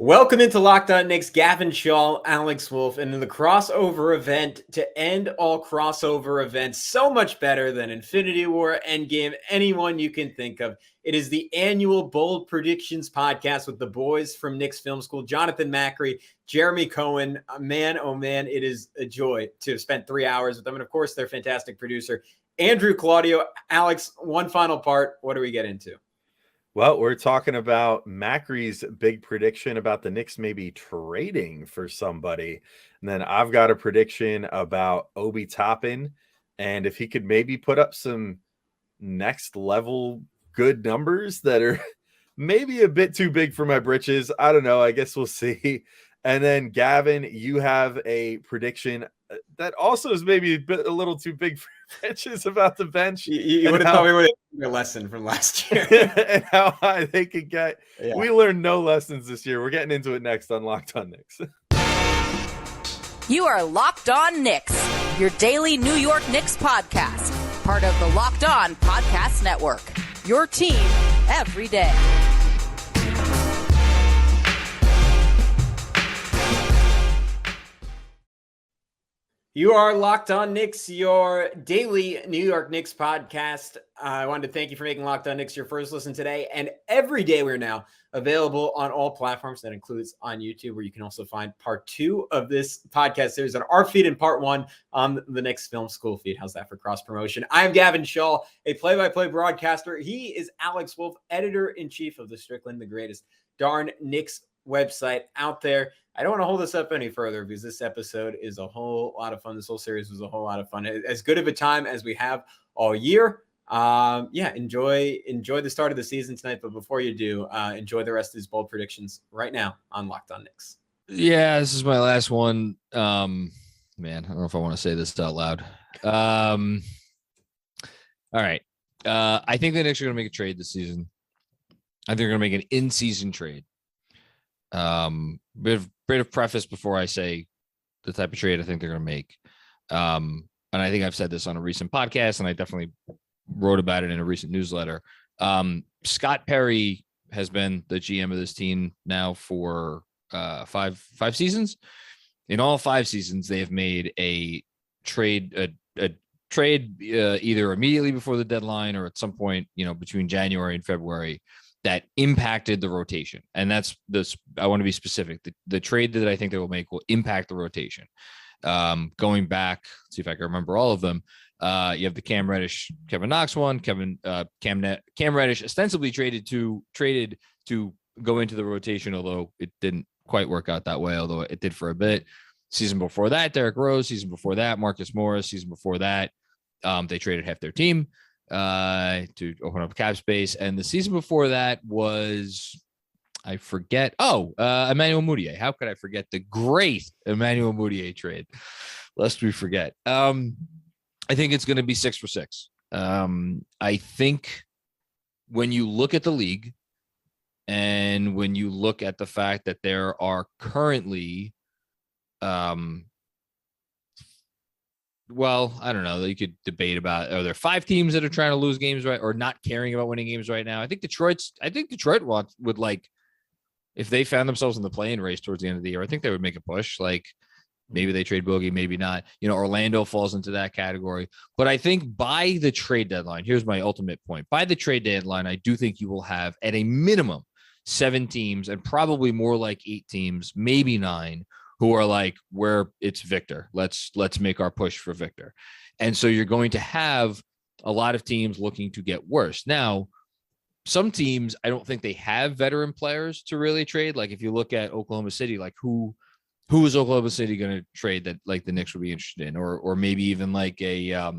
Welcome into Locked On Knicks. Gavin Shaw, Alex Wolf, and in the crossover event to end all crossover events, so much better than Infinity War, Endgame, anyone you can think of. It is the annual Bold Predictions podcast with the boys from Knicks Film School, Jonathan Macri, Jeremy Cohen. Man, oh man, it is a joy to have spent 3 hours with them. And of course, their fantastic producer, Andrew Claudio. Alex, one final part. What do we get into? Well, we're talking about Macri's big prediction about the Knicks maybe trading for somebody. And then I've got a prediction about Obi Toppin. And if he could maybe put up some next level good numbers that are maybe a bit too big for my britches. I don't know. I guess we'll see. And then Gavin, you have a prediction that also is maybe a little too big for britches about the bench. You would have told me your lesson from last year. And how high they could get. Yeah. We learned no lessons this year. We're getting into it next on Locked On Knicks. You are Locked On Knicks, your daily New York Knicks podcast. Part of the Locked On Podcast Network. Your team every day. You are Locked On Knicks, your daily New York Knicks podcast. I wanted to thank you for making Locked On Knicks your first listen today. And every day we're now available on all platforms. That includes on YouTube, where you can also find part 2 of this podcast series on our feed and part 1 on the Knicks Film School feed. How's that for cross promotion? I'm Gavin Shaw, a play-by-play broadcaster. He is Alex Wolf, editor-in-chief of the Strickland, the greatest darn Knicks website out there. I don't want to hold this up any further because this episode is a whole lot of fun. This whole series was a whole lot of fun. As good of a time as we have all year. Enjoy the start of the season tonight. But before you do, enjoy the rest of these bold predictions right now on Locked On Knicks. Yeah, this is my last one. Man, I don't know if I want to say this out loud. All right. I think the Knicks are going to make a trade this season. I think they're going to make an in-season trade. Bit of preface before I say the type of trade I think they're going to make. And I think I've said this on a recent podcast, and I definitely wrote about it in a recent newsletter. Scott Perry has been the GM of this team now for five seasons. In all 5 seasons, they have made a trade, either immediately before the deadline or at some point, between January and February, that impacted the rotation. And that's this. I want to be specific. The trade that I think they will make will impact the rotation. Going back, let's see if I can remember all of them. You have the Cam Reddish, Kevin Knox one. Cam Reddish ostensibly traded to go into the rotation, although it didn't quite work out that way, although it did for a bit. Season before that, Derrick Rose. Season before that, Marcus Morris. Season before that, they traded half their team to open up cap space. And the season before that was, I forget. Emmanuel Mudiay. How could I forget the great Emmanuel Mudiay trade? Lest we forget. I think it's going to be 6 for 6. I think when you look at the league and when you look at the fact that there are currently, I don't know. You could debate about, are there 5 teams that are trying to lose games right or not caring about winning games right now? I think Detroit would, like, if they found themselves in the play-in race towards the end of the year, I think they would make a push. Like, maybe they trade Boogie, maybe not. Orlando falls into that category. But I think by the trade deadline, here's my ultimate point. By the trade deadline, I do think you will have at a minimum 7 teams and probably more like 8 teams, maybe 9, who are like, where it's Victor. Let's make our push for Victor. And so you're going to have a lot of teams looking to get worse. Now, some teams, I don't think they have veteran players to really trade. Like if you look at Oklahoma City, like who is Oklahoma City going to trade that like the Knicks would be interested in? Or maybe even like a, I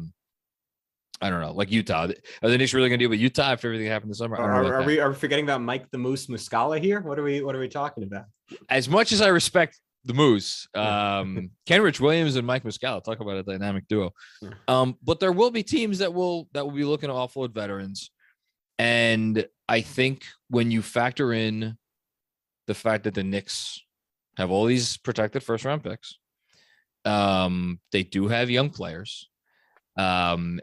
don't know, like Utah. Are the Knicks really going to deal with Utah after everything that happened this summer? Are we forgetting about Mike the Moose Muscala here? What are we talking about? As much as I respect the Moose, Kenrich Williams and Mike Muscala, talk about a dynamic duo. But there will be teams that will be looking to offload veterans. And I think when you factor in the fact that the Knicks have all these protected first round picks, they do have young players, and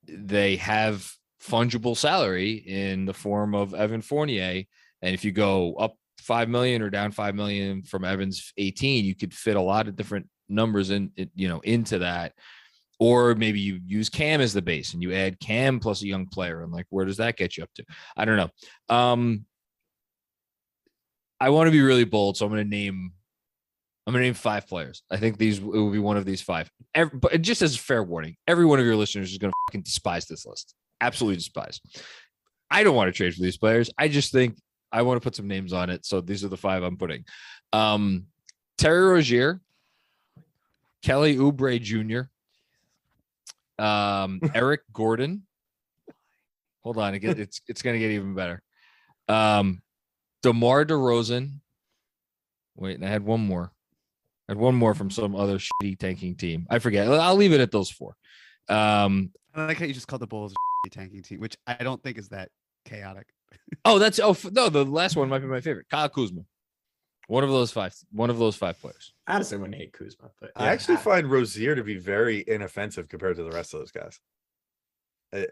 they have fungible salary in the form of Evan Fournier. And if you go up $5 million or down $5 million from Evans 18, you could fit a lot of different numbers into that. Or maybe you use Cam as the base and you add Cam plus a young player. And like, where does that get you up to? I don't know. I want to be really bold. So I'm going to name 5 players. I think it will be one of these 5. But just as a fair warning, every one of your listeners is going to fucking despise this list. Absolutely despise. I don't want to trade for these players. I just think I want to put some names on it. So these are the 5 I'm putting. Terry Rozier, Kelly Oubre Jr., Eric Gordon. Hold on, it's going to get even better. DeMar DeRozan. Wait, and I had one more. From some other shitty tanking team. I forget. I'll leave it at those 4. I like how you just called the Bulls a tanking team, which I don't think is that chaotic. No, the last one might be my favorite. Kyle Kuzma. One of those 5 players. I honestly wouldn't hate Kuzma, but yeah. I actually find Rozier to be very inoffensive compared to the rest of those guys.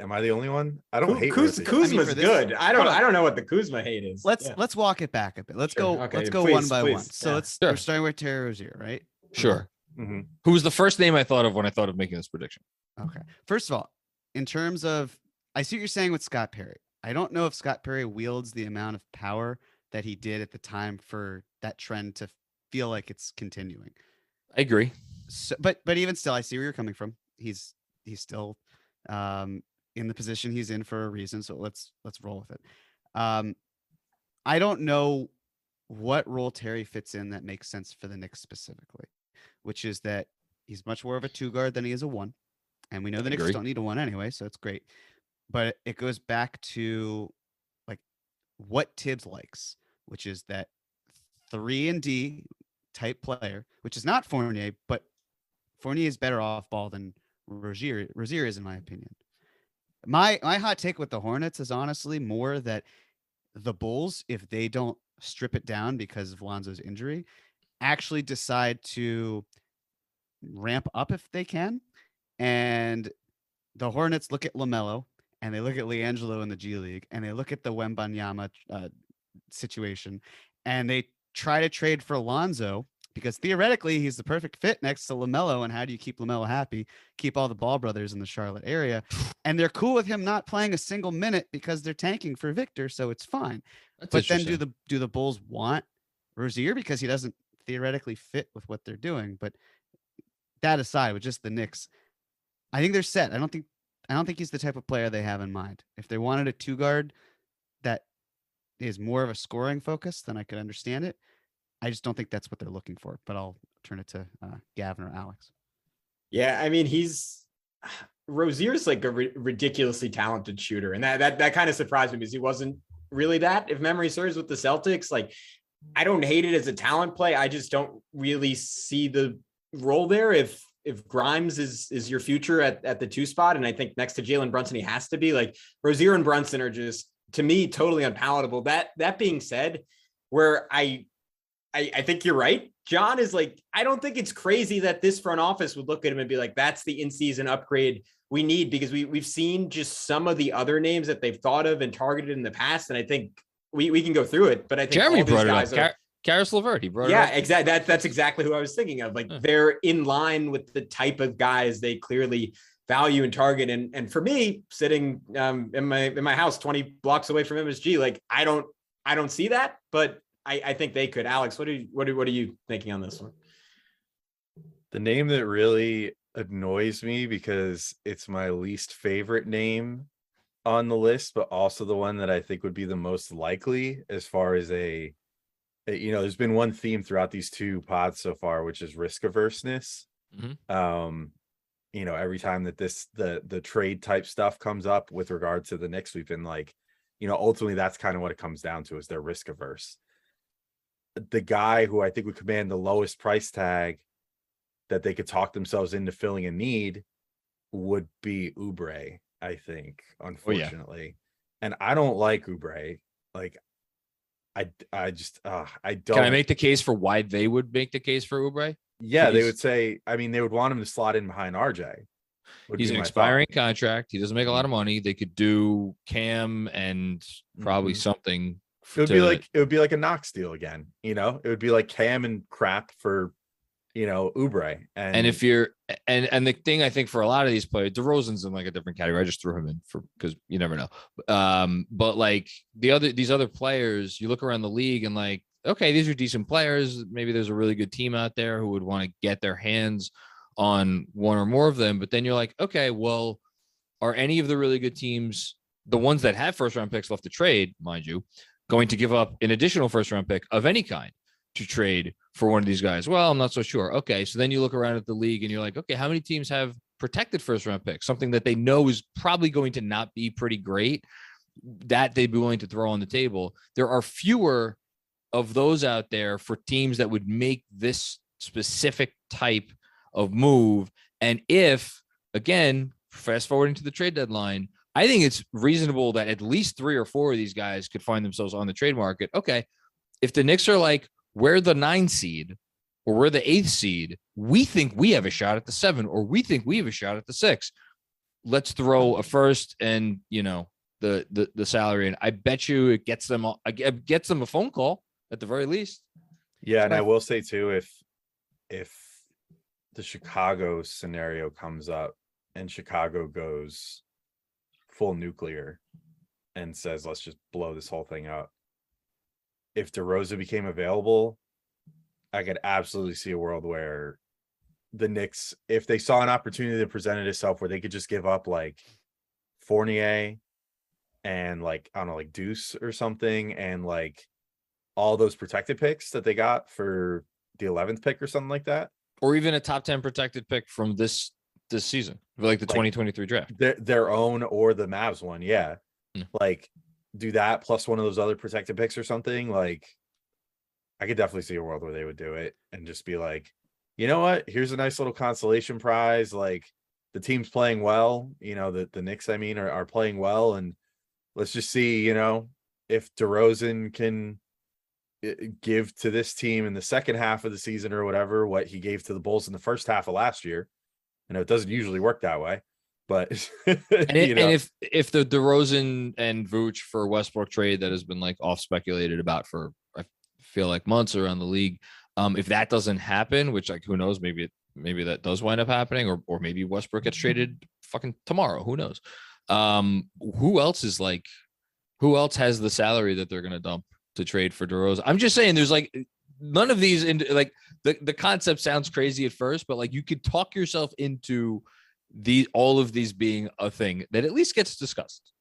Am I the only one? I don't hate Kuzma's good. I don't know what the Kuzma hate is. Let's walk it back a bit. Let's go one by one. So we're starting with Terry Rozier, right? Sure. Mm-hmm. Who was the first name I thought of when I thought of making this prediction? Okay. First of all, in terms of, I see what you're saying with Scott Perry. I don't know if Scott Perry wields the amount of power that he did at the time for that trend to feel like it's continuing. I agree. So, but even still, I see where you're coming from. He's still in the position he's in for a reason. So let's roll with it. I don't know what role Terry fits in that makes sense for the Knicks specifically, which is that he's much more of a 2 guard than he is a 1. And we know the Knicks don't need a 1 anyway, so it's great. But it goes back to like what Tibbs likes, which is that 3-and-D type player, which is not Fournier, but Fournier is better off ball than Rozier is, in my opinion. My hot take with the Hornets is honestly more that the Bulls, if they don't strip it down because of Lonzo's injury, actually decide to ramp up if they can. And the Hornets look at LaMelo and they look at LiAngelo in the G League and they look at the Wembanyama situation and they try to trade for Lonzo because theoretically he's the perfect fit next to LaMelo. And how do you keep LaMelo happy? Keep all the Ball brothers in the Charlotte area. And they're cool with him not playing a single minute because they're tanking for Victor. So it's fine. But then do the Bulls want Rozier because he doesn't theoretically fit with what they're doing? But that aside, with just the Knicks, I think they're set. I don't think he's the type of player they have in mind. If they wanted a 2 guard that is more of a scoring focus, then I could understand it. I just don't think that's what they're looking for, but I'll turn it to Gavin or Alex. Yeah. I mean, Rozier's like a ridiculously talented shooter. And that kind of surprised me because he wasn't really that, if memory serves, with the Celtics. Like, I don't hate it as a talent play. I just don't really see the role there. If Grimes is your future at the 2 spot, and I think next to Jalen Brunson, he has to be, like, Rozier and Brunson are just, to me, totally unpalatable. That being said, where I think you're right, John, is like, I don't think it's crazy that this front office would look at him and be like, that's the in-season upgrade we need, because we've seen just some of the other names that they've thought of and targeted in the past. And I think we can go through it, but I think Jeremy brought it up. Karis LeVert, he brought it up. Yeah, exactly. That's exactly who I was thinking of. Like, they're in line with the type of guys they clearly value and target. And for me, sitting in my house 20 blocks away from MSG, like, I don't see that, but I think they could. Alex, what are you thinking on this one? The name that really annoys me, because it's my least favorite name on the list, but also the one that I think would be the most likely as far as there's been one theme throughout these 2 pods so far, which is risk averseness. Mm-hmm. Every time that the trade type stuff comes up with regard to the Knicks, we've been like, ultimately that's kind of what it comes down to, is they're risk averse. The guy who I think would command the lowest price tag that they could talk themselves into filling a need would be Oubre, I think, unfortunately. Oh, yeah. And I don't like Oubre. Like, I just I don't. Can I make the case for why they would make the case for Oubre? Yeah, they would say, I mean, they would want him to slot in behind RJ. He's an expiring contract. He doesn't make a lot of money. They could do Cam and probably something It would be like a Knox deal again. You know, it would be like Cam and crap for, you know, Oubre. And if you're and the thing I think for a lot of these players, DeRozan's in like a different category. I just threw him in because you never know. But like these other players, you look around the league and like, okay, these are decent players. Maybe there's a really good team out there who would want to get their hands on one or more of them. But then you're like, okay, well, are any of the really good teams, the ones that have first round picks left to trade, mind you, going to give up an additional first round pick of any kind to trade for one of these guys? Well, I'm not so sure. Okay. So then you look around at the league and you're like, okay, how many teams have protected first round picks? Something that they know is probably going to not be pretty great, that they'd be willing to throw on the table. There are fewer of those out there for teams that would make this specific type of move. And if, again, fast forwarding to the trade deadline, I think it's reasonable that at least 3 or 4 of these guys could find themselves on the trade market. Okay, if the Knicks are like, we're the 9 seed or we're the 8th seed, we think we have a shot at the 7, or we think we have a shot at the 6. Let's throw a first and, you know, the salary. And I bet you it gets them a phone call at the very least. Yeah, and I will say too, if the Chicago scenario comes up and Chicago goes full nuclear and says, let's just blow this whole thing up, if DeRozan became available, I could absolutely see a world where the Knicks, if they saw an opportunity that presented itself where they could just give up like Fournier and like, I don't know, like Deuce or something, and like all those protected picks that they got for the 11th pick or something like that, or even a top 10 protected pick from this season, like the 2023 draft, their own or the Mavs one. Yeah. Like do that plus one of those other protected picks or something. Like I could definitely see a world where they would do it and just be like, you know what, here's a nice little consolation prize. Like the team's playing well, you know, the Knicks, I mean, are playing well. And let's just see, you know, if DeRozan can give to this team in the second half of the season or whatever, what he gave to the Bulls in the first half of last year. I know it doesn't usually work that way, but and if the DeRozan and Vooch for Westbrook trade that has been like off speculated about for, I feel like, months around the league, if that doesn't happen, which like who knows, maybe that does wind up happening, or maybe Westbrook gets traded fucking tomorrow, who knows. Who else has the salary that they're gonna dump to trade for DeRozan? I'm just saying there's like none of these in like the concept sounds crazy at first, but like you could talk yourself into all of these being a thing that at least gets discussed.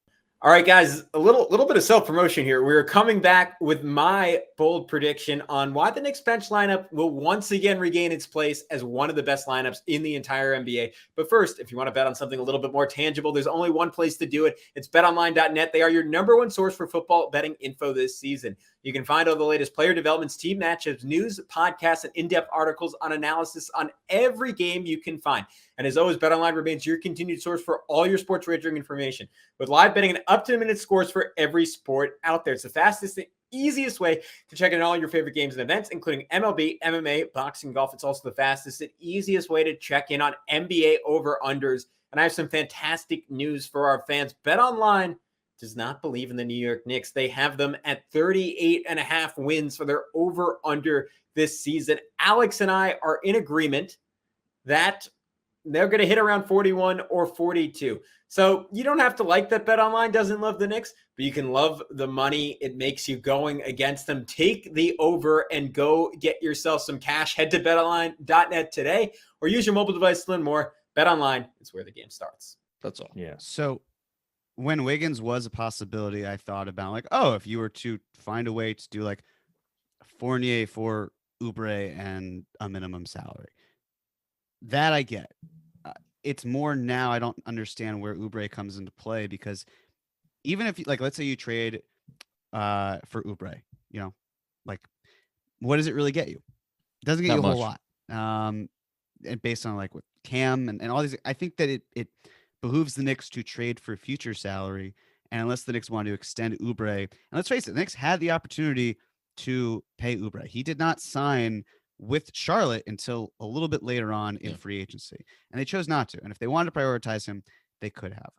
All right, guys, a little bit of self-promotion here. We're coming back with my bold prediction on why the Knicks bench lineup will once again regain its place as one of the best lineups in the entire NBA. But first, if you want to bet on something a little bit more tangible, there's only one place to do it. It's betonline.net. They are your #1 source for football betting info this season. You can find all the latest player developments, team matchups, news, podcasts, and in-depth articles on analysis on every game you can find. And as always, BetOnline remains your continued source for all your sports wagering information, with live betting and up-to-the-minute scores for every sport out there. It's the fastest and easiest way to check in all your favorite games and events, including MLB, MMA, boxing, golf. It's also the fastest and easiest way to check in on NBA over-unders. And I have some fantastic news for our fans. BetOnline does not believe in the New York Knicks. They have them at 38.5 wins for their over-under this season. Alex and I are in agreement that they're going to hit around 41 or 42. So you don't have to like that BetOnline doesn't love the Knicks, but you can love the money it makes you going against them. Take the over and go get yourself some cash. Head to betonline.net today or use your mobile device to learn more. BetOnline is where the game starts. That's all. Yeah. So when Wiggins was a possibility, I thought about like, oh, if you were to find a way to do like Fournier for Oubre and a minimum salary, that I get. It's more now I don't understand where Oubre comes into play, because even if, like, let's say you trade for Oubre, you know, like, what does it really get you? It doesn't get you a whole lot. And based on like with Cam and all these, I think that it behooves the Knicks to trade for future salary. And unless the Knicks want to extend Oubre, and let's face it, the Knicks had the opportunity to pay Oubre. He did not sign with Charlotte until a little bit later on in free agency, and they chose not to. And if they wanted to prioritize him, they could have.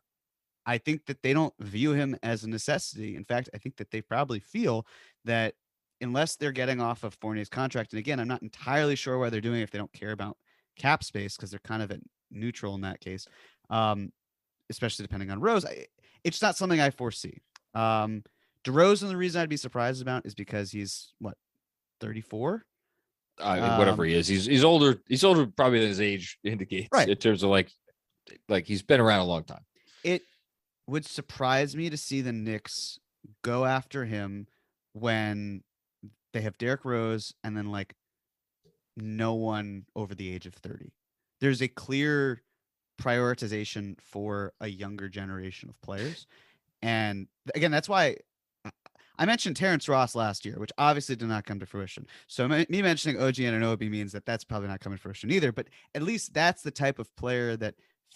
I think that they don't view him as a necessity. In fact, I think that they probably feel that unless they're getting off of Fournier's contract, and again, I'm not entirely sure why they're doing it if they don't care about cap space, because they're kind of at neutral in that case, especially depending on Rose. It's not something I foresee. DeRozan, the reason I'd be surprised about is because he's what, 34? Whatever he is, he's older. He's older probably than his age indicates, right? In terms of like he's been around a long time. It would surprise me to see the Knicks go after him when they have Derrick Rose and then like no one over the age of 30. There's a clear prioritization for a younger generation of players. And again, that's why I mentioned Terrence Ross last year, which obviously did not come to fruition. So me mentioning OG Anunoby means that that's probably not coming to fruition either. But at least that's the type of player that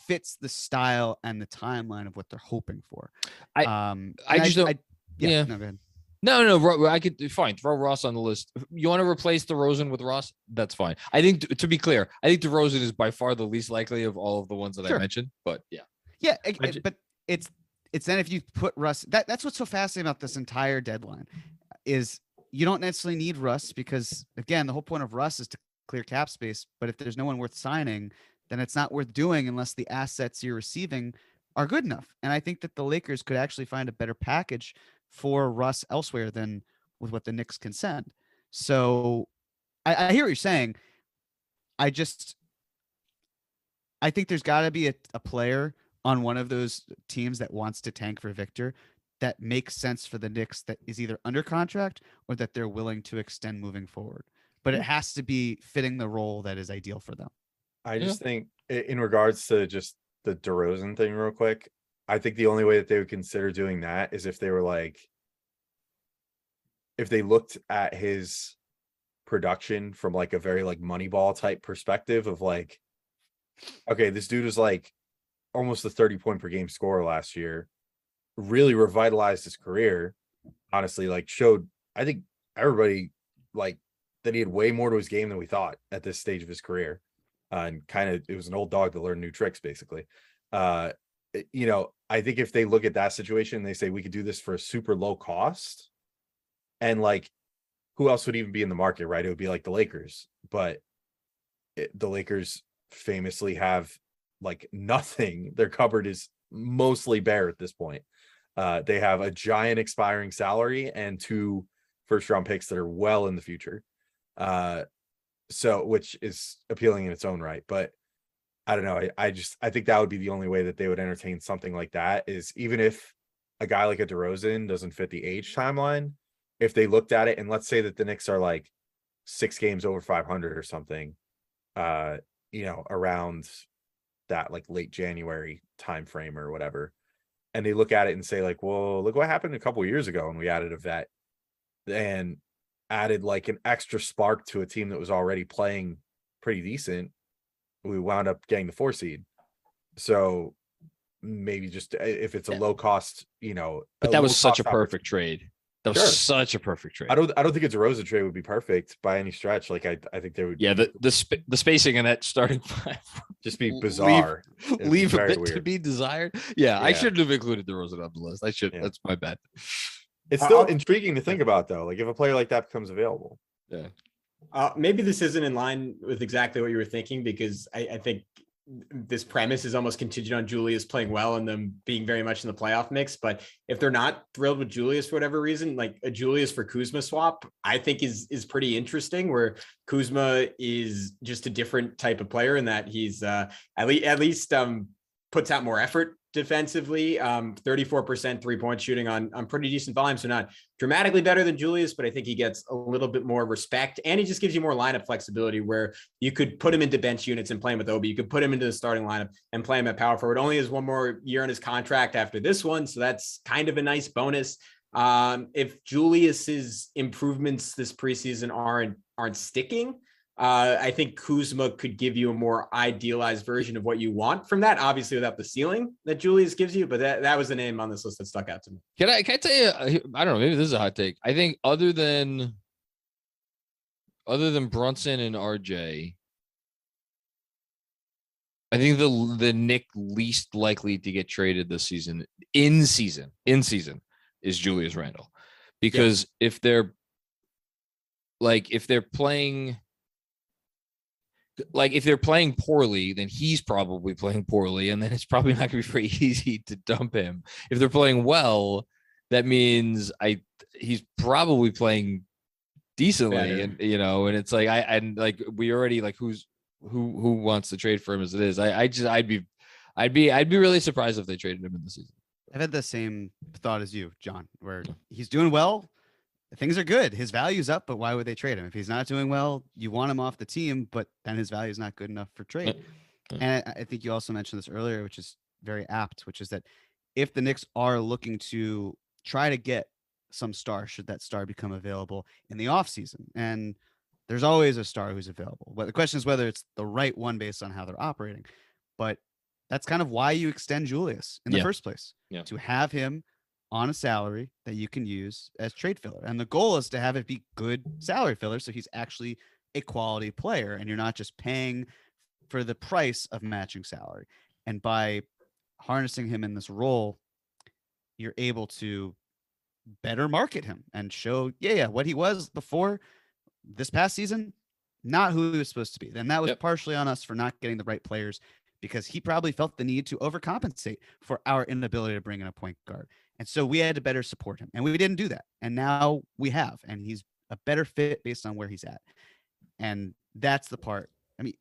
fits the style and the timeline of what they're hoping for. I just don't. No, go ahead. No. I could fine throw Ross on the list. You want to replace DeRozan with Ross? That's fine. I think to be clear, I think DeRozan is by far the least likely of all of the ones that I mentioned. But yeah, but it's then if you put Russ, that's what's so fascinating about this entire deadline is you don't necessarily need Russ because again, the whole point of Russ is to clear cap space. But if there's no one worth signing, then it's not worth doing unless the assets you're receiving are good enough. And I think that the Lakers could actually find a better package for Russ elsewhere than with what the Knicks can send. So I hear what you're saying. I think there's got to be a player on one of those teams that wants to tank for Victor that makes sense for the Knicks that is either under contract or that they're willing to extend moving forward. But it has to be fitting the role that is ideal for them. I just think in regards to just the DeRozan thing real quick, I think the only way that they would consider doing that is if they were like, if they looked at his production from like a very like Moneyball type perspective of like, okay, this dude is like almost a 30-point per game scorer last year, really revitalized his career, honestly, like showed, I think everybody like that he had way more to his game than we thought at this stage of his career. And kind of, it was an old dog that learned new tricks, basically. I think if they look at that situation, they say we could do this for a super low cost. And like, who else would even be in the market, right? It would be like the Lakers. But the Lakers famously have like nothing. Their cupboard is mostly bare at this point. They have a giant expiring salary and 2 first-round picks that are well in the future. So which is appealing in its own right. But I don't know. I think that would be the only way that they would entertain something like that, is even if a guy like a DeRozan doesn't fit the age timeline, if they looked at it and let's say that the Knicks are like 6 games over 500 or something, around that like late January time frame or whatever, and they look at it and say like, well, look what happened a couple of years ago when we added a vet and added like an extra spark to a team that was already playing pretty decent. We wound up getting the 4 seed. So maybe just if it's a low cost, but that was such a perfect trade. That was such a perfect trade. I don't think a DeRozan trade would be perfect by any stretch. Like I think they would. Yeah, the spacing in that starting five just be bizarre. Leave a bit to be desired. Yeah, I shouldn't have included DeRozan on the list. I should. Yeah. That's my bad. It's still intriguing to think about though. Like if a player like that becomes available. Yeah. Maybe this isn't in line with exactly what you were thinking, because I think this premise is almost contingent on Julius playing well and them being very much in the playoff mix. But if they're not thrilled with Julius for whatever reason, like a Julius for Kuzma swap, I think is pretty interesting, where Kuzma is just a different type of player in that he's at least puts out more effort defensively, 34% 3-point shooting on pretty decent volume. So not dramatically better than Julius, but I think he gets a little bit more respect, and he just gives you more lineup flexibility, where you could put him into bench units and play him with Obi. You could put him into the starting lineup and play him at power forward. Only has 1 more year on his contract after this one, so that's kind of a nice bonus. If Julius's improvements this preseason aren't sticking, I think Kuzma could give you a more idealized version of what you want from that, obviously without the ceiling that Julius gives you. But that was the name on this list that stuck out to me. Can I tell you, I don't know, maybe this is a hot take. I think other than Brunson and RJ, I think the Knicks least likely to get traded this season in season is Julius Randle, because if they're playing poorly, then he's probably playing poorly, and then it's probably not going to be very easy to dump him. If they're playing well, that means he's probably playing decently, Better. and and it's like we already who wants to trade for him as it is. I'd be really surprised if they traded him in the season. I've had the same thought as you, John, where he's doing well. Things are good. His value's up, but why would they trade him? If he's not doing well, you want him off the team, but then his value is not good enough for trade. And I think you also mentioned this earlier, which is very apt, which is that if the Knicks are looking to try to get some star, should that star become available in the offseason, and there's always a star who's available. But the question is whether it's the right one based on how they're operating. But that's kind of why you extend Julius in the first place, to have him on a salary that you can use as trade filler. And the goal is to have it be good salary filler, so he's actually a quality player and you're not just paying for the price of matching salary. And by harnessing him in this role, you're able to better market him and show, what he was before this past season, not who he was supposed to be. And that was partially on us for not getting the right players, because he probably felt the need to overcompensate for our inability to bring in a point guard. And so we had to better support him, and we didn't do that. And now we have, and he's a better fit based on where he's at. And that's the part. I mean,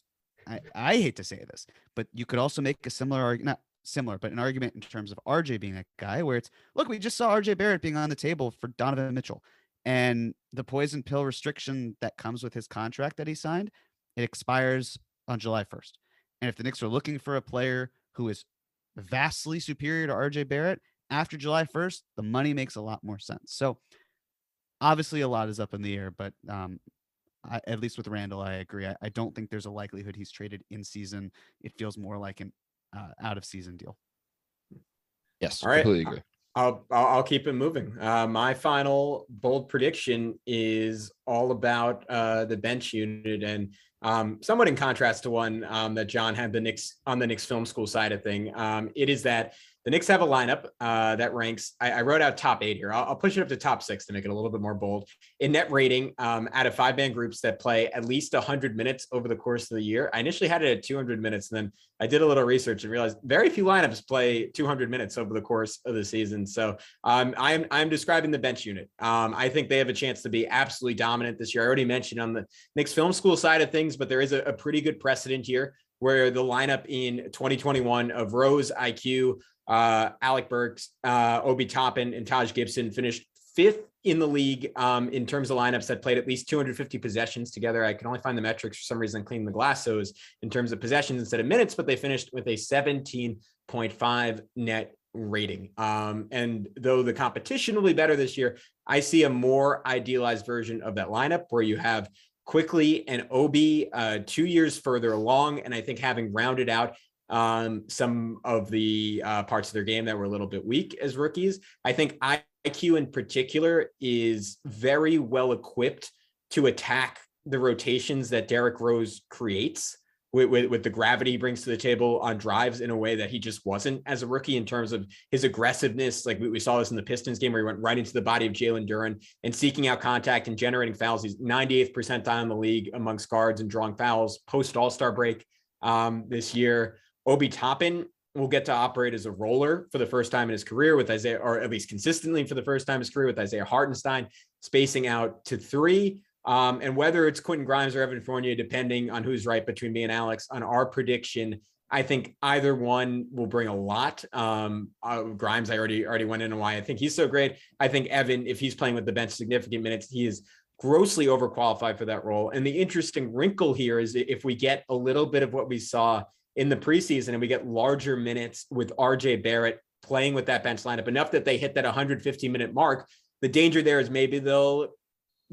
I hate to say this, but you could also make a similar argument, not similar, but an argument in terms of RJ being a guy where it's, look, we just saw RJ Barrett being on the table for Donovan Mitchell. And the poison pill restriction that comes with his contract that he signed, it expires on July 1st. And if the Knicks are looking for a player who is vastly superior to RJ Barrett after July 1st, the money makes a lot more sense. So obviously a lot is up in the air, but at least with Randle, I agree. I don't think there's a likelihood he's traded in season. It feels more like an out of season deal. Yes, all right. Completely agree. I'll keep it moving. My final bold prediction is all about the bench unit, and somewhat in contrast to one that John had on the Knicks Film School side of thing. It is that the Knicks have a lineup that ranks, I wrote out top 8 here. I'll push it up to top 6 to make it a little bit more bold. In net rating, out of 5-man groups that play at least 100 minutes over the course of the year. I initially had it at 200 minutes, and then I did a little research and realized very few lineups play 200 minutes over the course of the season. So I'm describing the bench unit. I think they have a chance to be absolutely dominant this year. I already mentioned on the Knicks Film School side of things, but there is a pretty good precedent here where the lineup in 2021 of Rose, IQ, Alec Burks, Obi Toppin, and Taj Gibson finished 5th in the league in terms of lineups that played at least 250 possessions together. I can only find the metrics for some reason cleaning the glass hose in terms of possessions instead of minutes, but they finished with a 17.5 net rating. And though the competition will be better this year, I see a more idealized version of that lineup where you have Quickly and Obi 2 years further along, and I think having rounded out some of the parts of their game that were a little bit weak as rookies, I think IQ in particular is very well equipped to attack the rotations that Derrick Rose creates with the gravity he brings to the table on drives in a way that he just wasn't as a rookie in terms of his aggressiveness. Like we saw this in the Pistons game where he went right into the body of Jalen Duren and seeking out contact and generating fouls. He's 98th percentile in the league amongst guards and drawing fouls post All-Star break this year. Obi Toppin will get to operate as a roller for the first time in his career with Isaiah, or at least consistently for the first time in his career with Isaiah Hartenstein, spacing out to 3. And whether it's Quentin Grimes or Evan Fournier, depending on who's right between me and Alex on our prediction, I think either one will bring a lot. Grimes, I already went into why I think he's so great. I think Evan, if he's playing with the bench significant minutes, he is grossly overqualified for that role. And the interesting wrinkle here is if we get a little bit of what we saw in the preseason and we get larger minutes with RJ Barrett playing with that bench lineup, enough that they hit that 150-minute mark, the danger there is maybe they'll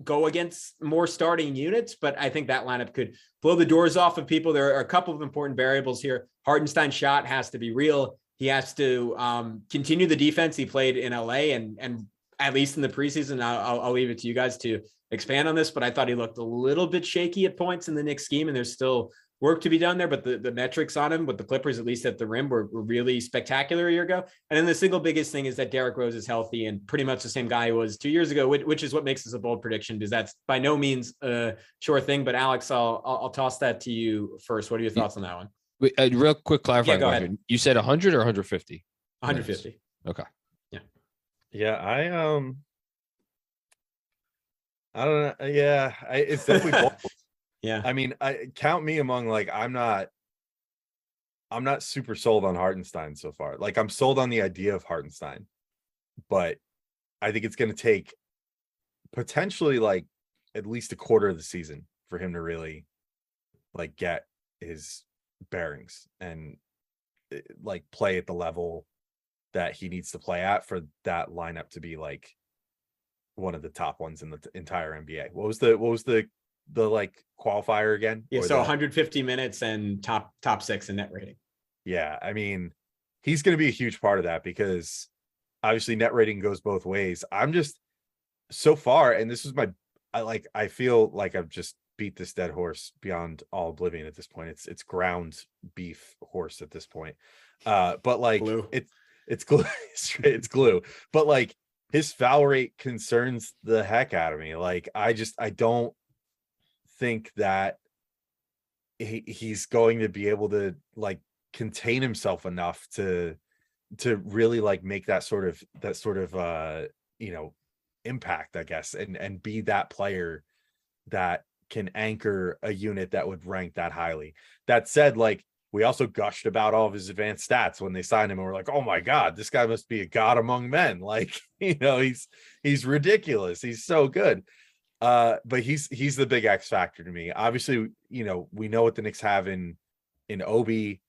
go against more starting units, but I think that lineup could blow the doors off of people. There are a couple of important variables here. Hartenstein's shot has to be real. He has to continue the defense he played in LA, and at least in the preseason, I'll leave it to you guys to expand on this, but I thought he looked a little bit shaky at points in the Knicks scheme, and there's still work to be done there, but the metrics on him with the Clippers, at least at the rim, were really spectacular a year ago. And then the single biggest thing is that Derrick Rose is healthy and pretty much the same guy he was 2 years ago, which is what makes this a bold prediction, because that's by no means a sure thing. But Alex, I'll toss that to you first. What are your thoughts on that one? Wait, a real quick clarifying go question. ahead. You said 100 or 150? 150. Okay. Yeah, I don't know. Yeah, it's definitely bold. Yeah. I mean, I count me among, like, I'm not super sold on Hartenstein so far. Like, I'm sold on the idea of Hartenstein, but I think it's going to take potentially like at least a quarter of the season for him to really like get his bearings and like play at the level that he needs to play at for that lineup to be like one of the top ones in the entire NBA. What was the like qualifier again? Yeah, Or so the- 150 minutes and top 6 in net rating. Yeah, I mean, he's going to be a huge part of that because obviously net rating goes both ways. I'm just so far, and this is I feel like I've just beat this dead horse beyond all oblivion at this point. It's ground beef horse at this point. But like Glue. it's glue. It's glue. But like his foul rate concerns the heck out of me. Like I don't think that he's going to be able to like contain himself enough to really like make that sort of impact, I guess, and be that player that can anchor a unit that would rank that highly. That said, like we also gushed about all of his advanced stats when they signed him, and we're like, oh my God, this guy must be a god among men. Like, he's ridiculous. He's so good. But he's the big X factor to me. Obviously, we know what the Knicks have in Obi.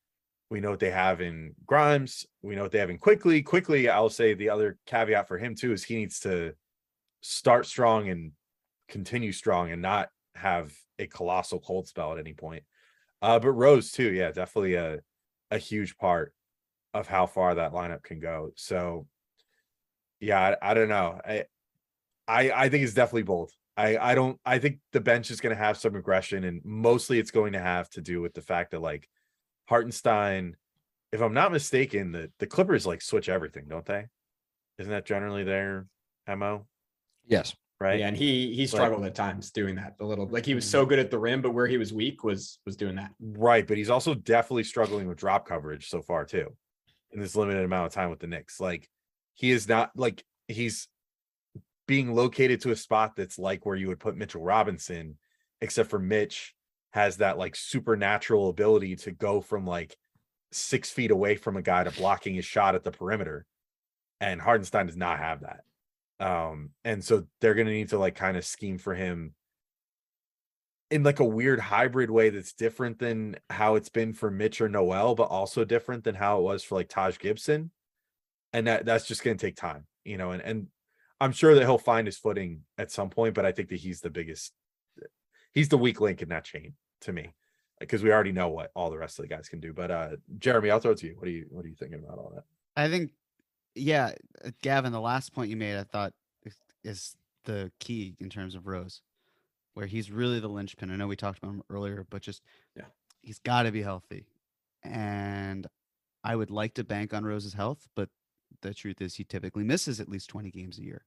We know what they have in Grimes. We know what they have in Quickly. Quickly, I'll say the other caveat for him too is he needs to start strong and continue strong and not have a colossal cold spell at any point. But Rose too, yeah, definitely a huge part of how far that lineup can go. So yeah, I don't know. I think it's definitely bold. I think the bench is going to have some aggression, and mostly it's going to have to do with the fact that like Hartenstein, if I'm not mistaken, the Clippers like switch everything, don't they? Isn't that generally their MO? Yes. Right. Yeah, and he struggled at times doing that a little. Like he was so good at the rim, but where he was weak was doing that. Right, but he's also definitely struggling with drop coverage so far too, in this limited amount of time with the Knicks. Like he is not like he's being located to a spot that's like where you would put Mitchell Robinson, except for Mitch has that like supernatural ability to go from like 6 feet away from a guy to blocking his shot at the perimeter, and Hartenstein does not have that. And so they're going to need to like kind of scheme for him in like a weird hybrid way that's different than how it's been for Mitch or Noel, but also different than how it was for like Taj Gibson. And that's just going to take time, and I'm sure that he'll find his footing at some point, but I think that he's the weak link in that chain to me, because we already know what all the rest of the guys can do. But Jeremy, I'll throw it to you. What are you thinking about all that? I think, yeah, Gavin, the last point you made, I thought is the key in terms of Rose, where he's really the linchpin. I know we talked about him earlier, but just he's got to be healthy. And I would like to bank on Rose's health, but the truth is he typically misses at least 20 games a year.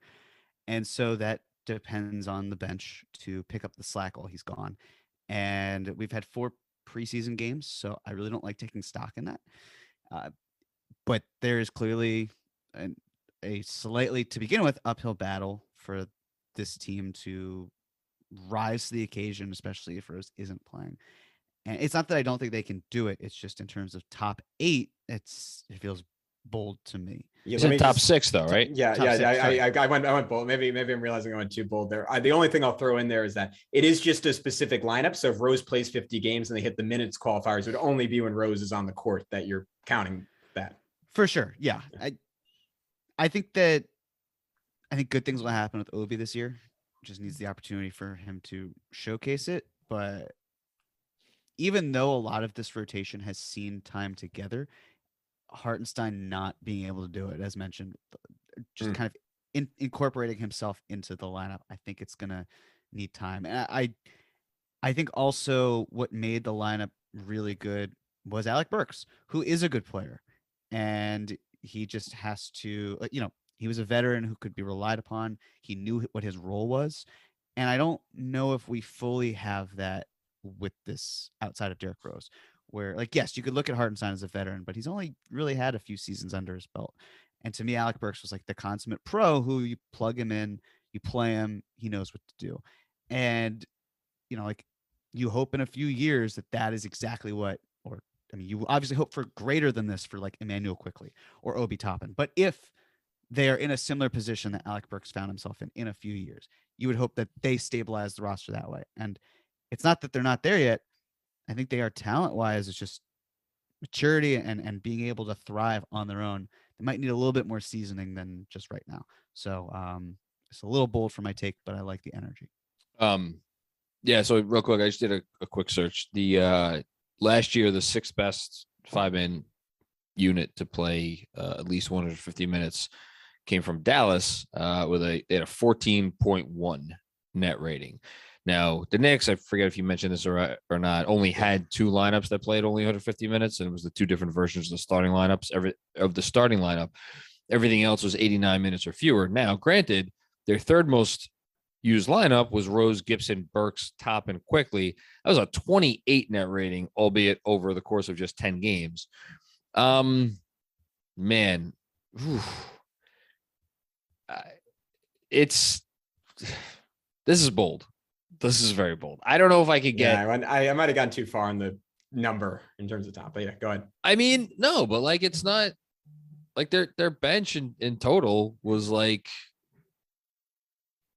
And so that depends on the bench to pick up the slack while he's gone. And we've had 4 preseason games, so I really don't like taking stock in that. But there is clearly a slightly, to begin with, uphill battle for this team to rise to the occasion, especially if Rose isn't playing. And it's not that I don't think they can do it. It's just in terms of top 8, it feels bold to me. Yeah, He's in top 6 though, right? Yeah, Top 6, I went bold. Maybe I'm realizing I went too bold there. The only thing I'll throw in there is that it is just a specific lineup. So if Rose plays 50 games and they hit the minutes qualifiers, it would only be when Rose is on the court that you're counting that. For sure. Yeah. I think good things will happen with Obi this year. Just needs the opportunity for him to showcase it. But even though a lot of this rotation has seen time together, Hartenstein not being able to do it, as mentioned, just kind of incorporating himself into the lineup, I think it's going to need time. And I think also what made the lineup really good was Alec Burks, who is a good player. And he just has to, he was a veteran who could be relied upon. He knew what his role was. And I don't know if we fully have that with this outside of Derrick Rose, where, like, yes, you could look at Hartenstein as a veteran, but he's only really had a few seasons under his belt. And to me, Alec Burks was like the consummate pro who you plug him in, you play him, he knows what to do. And, like, you hope in a few years that is exactly what, or I mean, you obviously hope for greater than this for like Emmanuel Quickly or Obi Toppin. But if they are in a similar position that Alec Burks found himself in a few years, you would hope that they stabilize the roster that way. And it's not that they're not there yet. I think they are talent-wise. It's just maturity and being able to thrive on their own. They might need a little bit more seasoning than just right now. So it's a little bold for my take, but I like the energy. Yeah, so real quick, I just did a quick search. The last year, the sixth best 5-man unit to play at least 150 minutes came from Dallas they had a 14.1 net rating. Now, the Knicks, I forget if you mentioned this or not, only had two lineups that played only 150 minutes, and it was the two different versions of the starting lineups. Everything else was 89 minutes or fewer. Now, granted, their third most used lineup was Rose, Gibson, Burks, Toppin, Quickly. That was a 28 net rating, albeit over the course of just 10 games. Man, this is bold. This is very bold. I don't know if I could get. Yeah, I might have gone too far on the number in terms of top, but yeah, go ahead. I mean, no, but like it's not like their bench in total was like.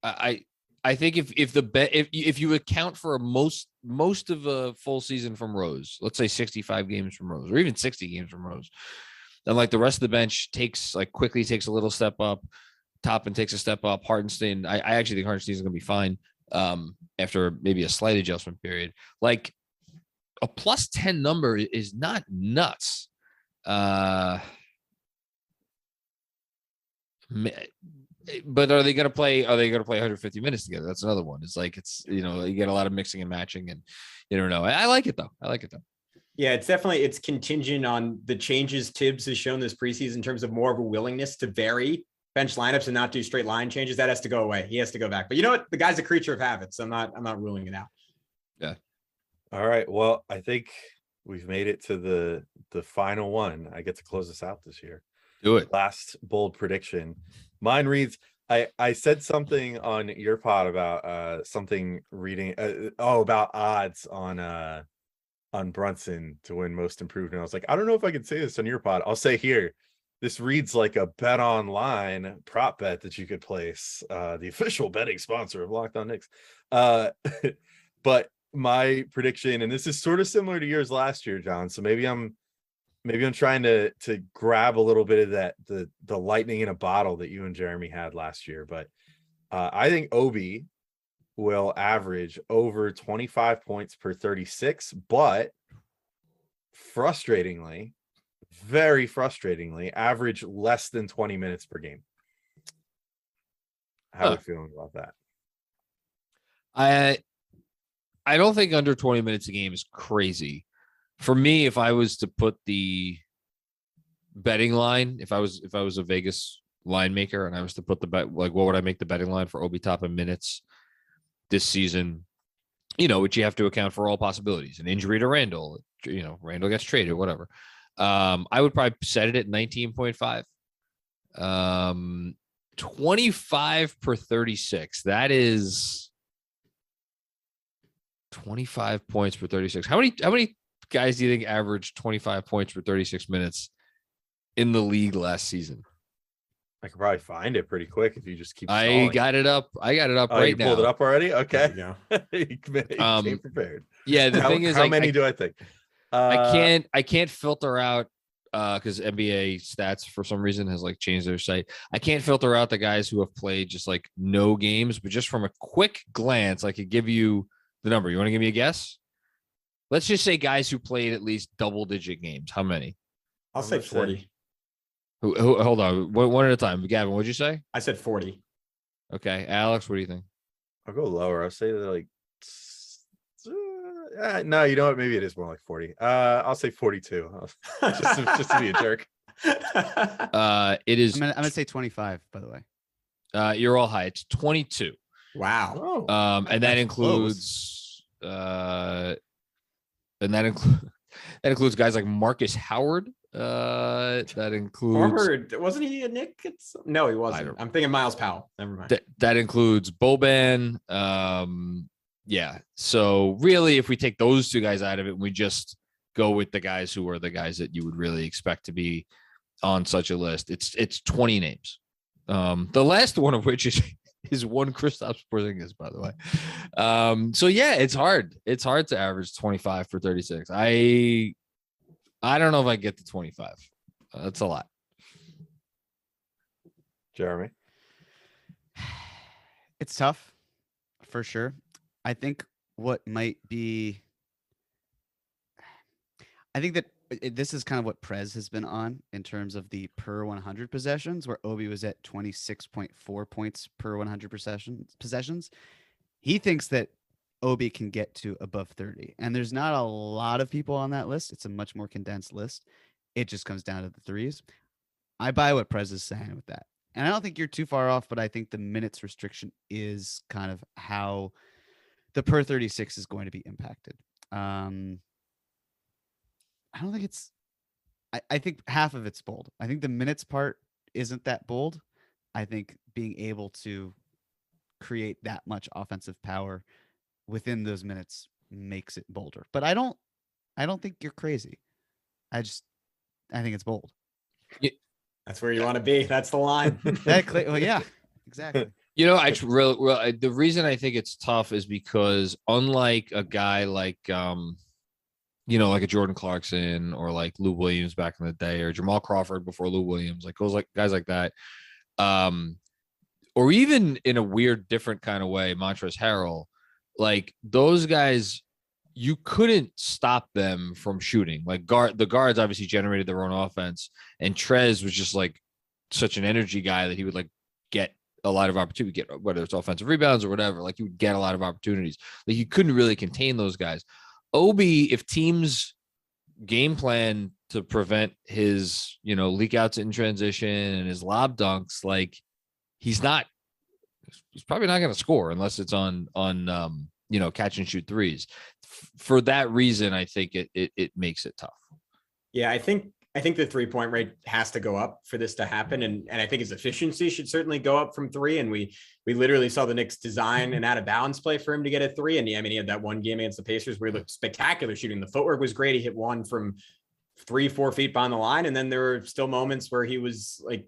I think if you account for most of a full season from Rose, let's say 65 games from Rose, or even 60 games from Rose, then like the rest of the bench quickly takes a little step up. Toppin takes a step up. Hartenstein, I actually think Hartenstein is going to be fine after maybe a slight adjustment period. Like a plus 10 number is not nuts. But are they going to play 150 minutes together? That's another one. It's like, you get a lot of mixing and matching, and you don't know. I like it though. Yeah, it's contingent on the changes Tibbs has shown this preseason in terms of more of a willingness to vary bench lineups and not do straight line changes. That has to go away. He has to go back. But you know what? The guy's a creature of habits. I'm not ruling it out. Yeah. All right. Well, I think we've made it to the final one. I get to close this out this year. Do it. Last bold prediction. Mine reads, I said something on your pod about something reading about odds on Brunson to win most improved. And I was like, I don't know if I can say this on your pod. I'll say here, this reads like a BetOnline prop bet that you could place, the official betting sponsor of Locked On Knicks. But my prediction, and this is sort of similar to yours last year, John. So maybe I'm trying to grab a little bit of that, the lightning in a bottle that you and Jeremy had last year. But I think Obi will average over 25 points per 36, but very frustratingly, average less than 20 minutes per game. How are you feeling about that? I don't think under 20 minutes a game is crazy. For me, if I was to put the betting line, if I was a Vegas line maker and I was to put the bet, like what would I make the betting line for Obi Toppin minutes this season? Which you have to account for all possibilities. An injury to Randall, Randall gets traded, whatever. I would probably set it at 19.5. 25 per 36. That is 25 points per 36. How many guys do you think averaged 25 points per 36 minutes in the league last season? I could probably find it pretty quick if you just keep stalling. I got it up right now. You pulled it up already? Okay. Yeah. You came prepared. Yeah, the thing is, how many do I think? I can't filter out because NBA stats for some reason has like changed their site. I can't filter out the guys who have played just like no games, but just from a quick glance, I could give you the number. You want to give me a guess? Let's just say guys who played at least double-digit games. How many? I'll say 40. Who, hold on. One at a time. Gavin, what'd you say? I said 40. Okay. Alex, what do you think? I'll go lower. I'll say like No, you know what? Maybe it is more like 40. I'll say 42. Just to be a jerk. It is. I'm gonna say 25. By the way. You're all high. It's 22. Wow. And that includes that includes guys like Marcus Howard. That includes wasn't he a Knick? No, he wasn't. I'm thinking Miles Powell. Never mind. That includes Boban. Yeah. So really, if we take those two guys out of it, and we just go with the guys who are the guys that you would really expect to be on such a list, it's 20 names. The last one of which is one Kristaps Porzingis, by the way. So yeah, it's hard. It's hard to average 25 for 36. I don't know if I get to 25. That's a lot. Jeremy, it's tough for sure. I think what might be, I think that this is kind of what Prez has been on in terms of the per 100 possessions, where Obi was at 26.4 points per 100 possessions. He thinks that Obi can get to above 30, and there's not a lot of people on that list. It's a much more condensed list. It just comes down to the threes. I buy what Prez is saying with that, and I don't think you're too far off, but I think the minutes restriction is kind of how the per 36 is going to be impacted. I don't think it's, I think half of it's bold. I think the minutes part isn't that bold. I think being able to create that much offensive power within those minutes makes it bolder. But I don't think you're crazy. I think it's bold. Yeah, that's where you want to be. That's the line. Well, yeah, exactly. You know, the reason I think it's tough is because unlike a guy like, like a Jordan Clarkson or like Lou Williams back in the day, or Jamal Crawford before Lou Williams, like those like guys like that, or even in a weird, different kind of way, Montrezl Harrell, like those guys, you couldn't stop them from shooting. Like the guards obviously generated their own offense, and Trez was just like such an energy guy that he would like get a lot of opportunity, whether it's offensive rebounds or whatever. Like he would get a lot of opportunities. Like you couldn't really contain those guys. Obi, if teams game plan to prevent his, leak outs in transition and his lob dunks, like he's probably not going to score unless it's on catch and shoot threes. For that reason, I think it makes it tough. Yeah, I think the 3-point rate has to go up for this to happen. And I think his efficiency should certainly go up from 3. And we literally saw the Knicks design an out of bounds play for him to get a 3. And he had that one game against the Pacers where he looked spectacular shooting. The footwork was great. He hit one from 3-4 feet behind the line. And then there were still moments where he was like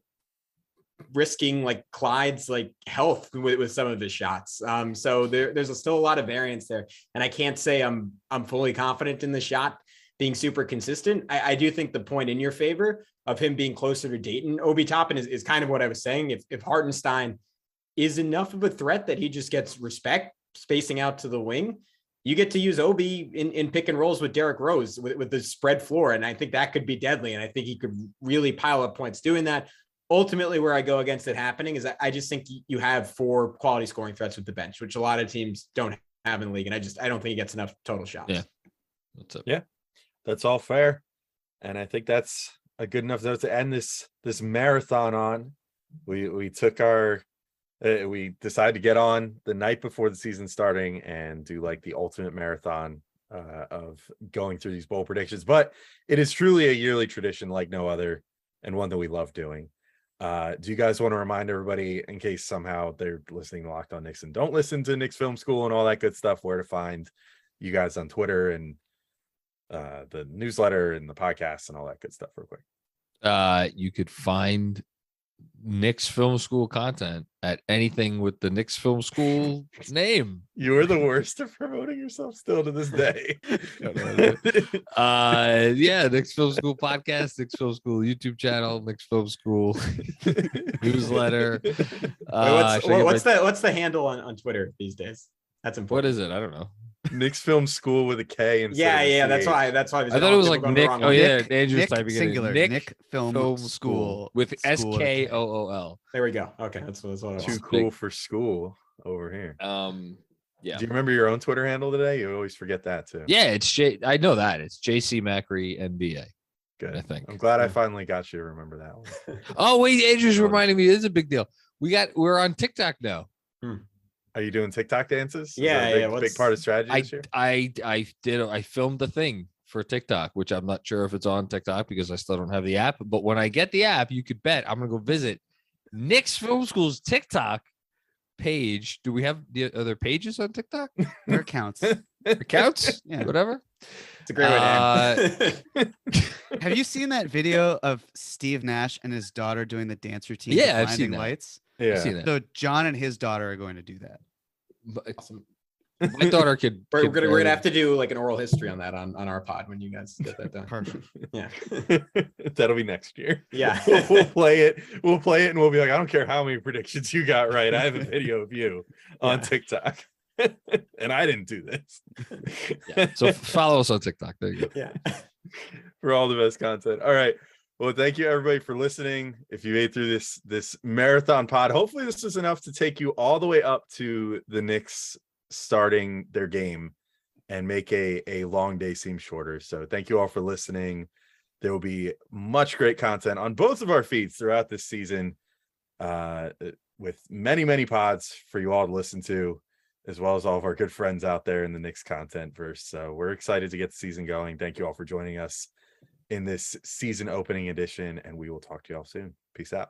risking like Clyde's like health with some of his shots. So there's still a lot of variance there. And I can't say I'm fully confident in the shot being super consistent. I do think the point in your favor of him being closer to Dayton, Obi Toppin is kind of what I was saying. If Hartenstein is enough of a threat that he just gets respect spacing out to the wing, you get to use Obi in pick and rolls with Derrick Rose with the spread floor. And I think that could be deadly. And I think he could really pile up points doing that. Ultimately, where I go against it happening is I just think you have 4 quality scoring threats with the bench, which a lot of teams don't have in the league. And I don't think he gets enough total shots. Yeah. That's it. Yeah. That's all fair. And I think that's a good enough note to end this marathon on. We took we decided to get on the night before the season starting and do like the ultimate marathon of going through these bowl predictions. But it is truly a yearly tradition like no other, and one that we love doing. Do you guys want to remind everybody, in case somehow they're listening to Locked On Knicks and don't listen to Knicks Film School and all that good stuff, where to find you guys on Twitter and the newsletter and the podcast and all that good stuff real quick? You could find Knicks Film School content at anything with the Knicks Film School name. You're the worst at promoting yourself still to this day. Knicks Film School podcast, Knicks Film School YouTube channel, Knicks Film School newsletter. What's the handle on Twitter these days? That's important. What is it? I don't know. Knicks Film School with a K. Yeah. That's why. I thought it was like Nick. Oh yeah, Andrew's typing singular. it. Nick Film School with SKOOL. There we go. Okay, that's what I was. Too cool for school over here. Yeah. Do you remember your own Twitter handle today? You always forget that too. Yeah, it's I know that. It's JC Macri NBA. Good. I think. I'm glad I finally got you to remember that one. Oh, wait, Andrew's reminding me. It's a big deal. We're on TikTok now. Are you doing TikTok dances? Yeah, big part of strategy this year? I filmed the thing for TikTok, which I'm not sure if it's on TikTok because I still don't have the app. But when I get the app, you could bet I'm gonna go visit Knicks Film School's TikTok page. Do we have the other pages on TikTok? Their accounts. Accounts? Yeah. Whatever. It's a great way to Have you seen that video of Steve Nash and his daughter doing the dance routine? Yeah, to I've seen Blinding that. Lights? Yeah. I've seen it. So John and his daughter are going to do that. Awesome. My daughter could. We're gonna have to do like an oral history on that on our pod when you guys get that done. Perfect. Yeah. That'll be next year. Yeah. We'll play it. We'll play it and we'll be like, I don't care how many predictions you got right. I have a video of you on TikTok. And I didn't do this. Yeah. So follow us on TikTok. There you go. Yeah. For all the best content. All right. Well, thank you everybody for listening. If you made through this marathon pod, hopefully this is enough to take you all the way up to the Knicks starting their game and make a long day seem shorter. So thank you all for listening. There will be much great content on both of our feeds throughout this season, with many pods for you all to listen to, as well as all of our good friends out there in the Knicks content verse. So we're excited to get the season going. Thank you all for joining us in this season opening edition, and we will talk to you all soon. Peace out.